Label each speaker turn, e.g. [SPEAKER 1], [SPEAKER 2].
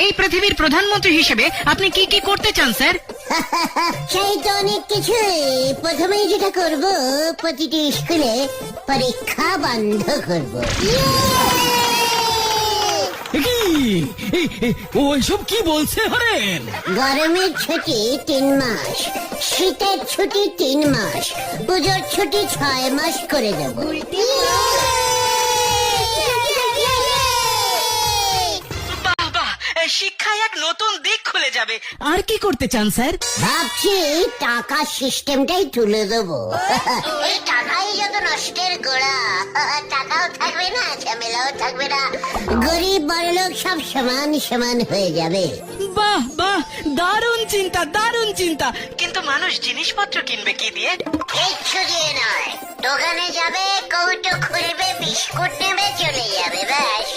[SPEAKER 1] এই পৃথিবীর প্রধানমন্ত্রী হিসেবে আপনি কি কি করতে চান স্যার?
[SPEAKER 2] সেই তো অনেক কিছু। প্রথমেই যেটা করব, প্রতিটি স্কুলে পরীক্ষা বন্ধ করব।
[SPEAKER 3] ওইসব কি বলছে হরেন?
[SPEAKER 2] গরমের ছুটি 3 মাস, শীতের ছুটি 3 মাস, পুজোর ছুটি 6 মাস করে দেব।
[SPEAKER 1] বাহ বাহ, শিক্ষায় এক নতুন দিক খুলে যাবে। আর কি করতে চান স্যার?
[SPEAKER 2] ভাবছি টাকা সিস্টেমটাই তুলে দেবো। এই টাকাই যত নষ্টের গোড়া, টাকাও থাকবে না, ঝামেলাও থাকবে না, গরিব বড়লোক সব সমান সমান হয়ে যাবে।
[SPEAKER 1] বাহ বাহ, দারুণ চিন্তা, দারুণ চিন্তা। কিন্তু মানুষ জিনিসপত্র কিনবে কি দিয়ে?
[SPEAKER 2] কিচ্ছু দিয়ে নয়, দোকানে যাবে, কৌটো খুলবে, বিস্কুট নেবে, চলে যাবে, ব্যাস।